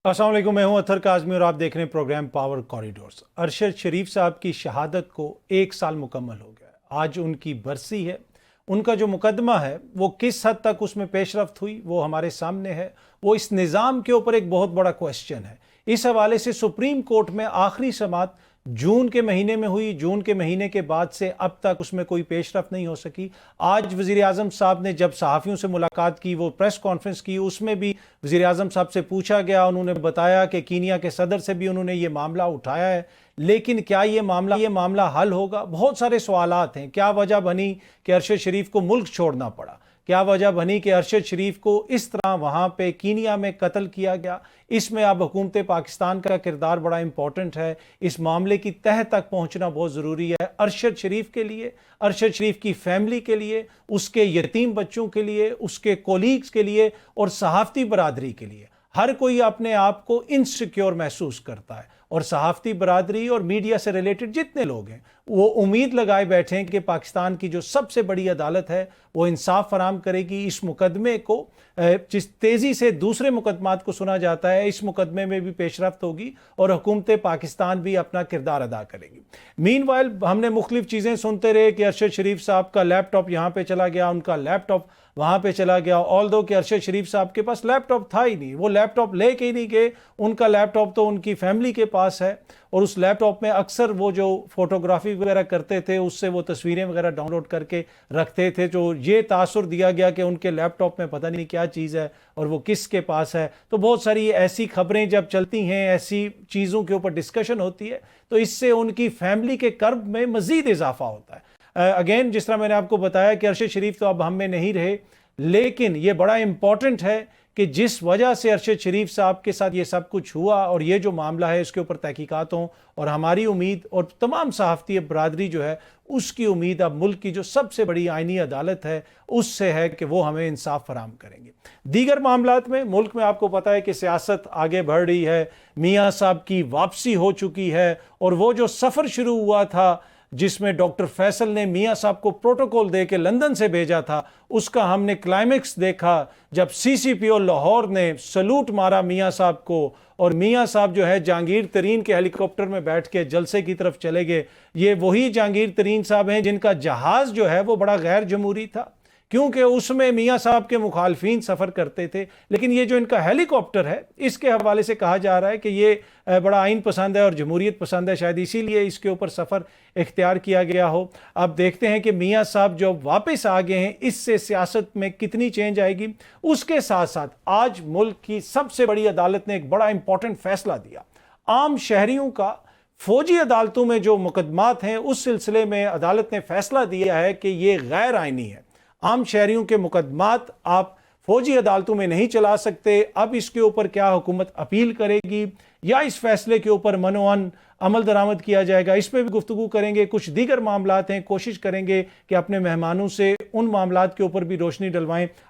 अस्सलाम वालेकुम, मैं हूं अतहर काज़मी और आप देख रहे हैं प्रोग्राम पावर कॉरिडोर्स। अरशद शरीफ साहब की शहादत को 1 साल मुकम्मल हो गया है। आज उनकी बरसी है। उनका जो मुकदमा है वो किस हद तक उसमें पेशरफ्त हुई वो हमारे सामने है। वो इस निज़ाम के ऊपर एक बहुत बड़ा क्वेश्चन है। इस हवाले से सुप्रीम कोर्ट में आखिरी समाअत जून के महीने में हुई। जून के महीने के बाद से अब तक उसमें कोई पेशरफ्त नहीं हो सकी। आज वज़ीर आज़म साहब ने जब सहाफ़ियों से मुलाकात की, वो प्रेस कॉन्फ्रेंस की, उसमें भी वज़ीर आज़म साहब से पूछा गया, उन्होंने बताया कि कीनिया के सदर से भी उन्होंने ये मामला उठाया है। लेकिन क्या ये मामला हल होगा? बहुत सारे सवालात हैं। क्या वजह बनी कि अरशद शरीफ को मुल्क छोड़ना पड़ा? क्या वजह बनी कि अरशद शरीफ को इस तरह वहाँ पे कीनिया में कत्ल किया गया? इसमें अब हुकूमत पाकिस्तान का किरदार बड़ा इंपॉर्टेंट है। इस मामले की तह तक पहुँचना बहुत ज़रूरी है, अरशद शरीफ के लिए, अरशद शरीफ की फैमिली के लिए, उसके यतीम बच्चों के लिए, उसके कोलीग्स के लिए और सहाफ़ती बरादरी के लिए। हर कोई अपने आप को इनसिक्योर महसूस करता है और सहाफ़ती बरादरी और मीडिया से रिलेटेड जितने लोग हैं वो उम्मीद लगाए बैठे हैं कि पाकिस्तान की जो सबसे बड़ी अदालत है वो इंसाफ फराम करेगी। इस मुकदमे को जिस तेज़ी से दूसरे मुकदमात को सुना जाता है, इस मुकदमे में भी पेशरफ्त होगी और हुकूमत पाकिस्तान भी अपना किरदार अदा करेगी। मीनवाइल हमने मुख्तलिफ चीज़ें सुनते रहे कि अरशद शरीफ साहब का लैपटॉप यहाँ पे चला गया, उनका लैपटॉप वहाँ पे चला गया। ऑल्दो कि अरशद शरीफ साहब के पास लैपटॉप था ही नहीं, वो लैपटॉप लेके ही नहीं गए। उनका लैपटॉप तो उनकी फैमिली के पास है और उस लैपटॉप में अक्सर वो जो फोटोग्राफी वगैरह करते थे उससे वो तस्वीरें वगैरह डाउनलोड करके रखते थे। जो ये तासुर दिया गया कि उनके लैपटॉप में पता नहीं क्या चीज़ है और वो किसके पास है। तो बहुत सारी ऐसी खबरें जब चलती हैं, ऐसी चीज़ों के ऊपर डिस्कशन होती है, तो इससे उनकी फैमिली के कर्ब में मज़ीद इजाफा होता है। अगेन जिस तरह मैंने आपको बताया कि अरशद शरीफ तो अब हम में नहीं रहे, लेकिन ये बड़ा इंपॉर्टेंट है कि जिस वजह से अरशद शरीफ साहब के साथ ये सब कुछ हुआ और ये जो मामला है इसके ऊपर तहकीकात हों, और हमारी उम्मीद और तमाम सहाफ़ती बरादरी जो है उसकी उम्मीद अब मुल्क की जो सबसे बड़ी आइनी अदालत है उससे है कि वो हमें इंसाफ फराम करेंगे। दीगर मामलात में मुल्क में आपको पता है कि सियासत आगे बढ़ रही है। मियाँ साहब की वापसी हो चुकी है और वो जो सफ़र शुरू हुआ था जिसमें डॉक्टर फैसल ने मियाँ साहब को प्रोटोकॉल दे के लंदन से भेजा था, उसका हमने क्लाइमेक्स देखा जब सीसीपीओ लाहौर ने सलूट मारा मियाँ साहब को और मियाँ साहब जो है जहांगीर तरीन के हेलीकॉप्टर में बैठ के जलसे की तरफ चले गए। ये वही जहांगीर तरीन साहब हैं जिनका जहाज़ जो है वो बड़ा गैर जमहूरी था, क्योंकि उसमें मियाँ साहब के मुखालफीन सफ़र करते थे। लेकिन ये जो इनका हेलीकॉप्टर है इसके हवाले से कहा जा रहा है कि ये बड़ा आइन पसंद है और जमहूरियत पसंद है, शायद इसीलिए इसके ऊपर सफ़र इख्तियार किया गया हो। अब देखते हैं कि मियाँ साहब जो वापस आ गए हैं इससे सियासत में कितनी चेंज आएगी। उसके साथ साथ आज मुल्क की सबसे बड़ी अदालत ने एक बड़ा इंपॉर्टेंट फैसला दिया। आम शहरियों का फौजी अदालतों में जो मुकदमात हैं उस सिलसिले में अदालत ने फैसला दिया है कि ये गैर आइनी है। आम शहरियों के मुकदमात आप फौजी अदालतों में नहीं चला सकते। अब इसके ऊपर क्या हुकूमत अपील करेगी या इस फैसले के ऊपर मनोअन अमल दरामद किया जाएगा, इस पर भी गुफ्तगू करेंगे। कुछ दीगर मामलात हैं, कोशिश करेंगे कि अपने मेहमानों से उन मामलात के ऊपर भी रोशनी डलवाएं।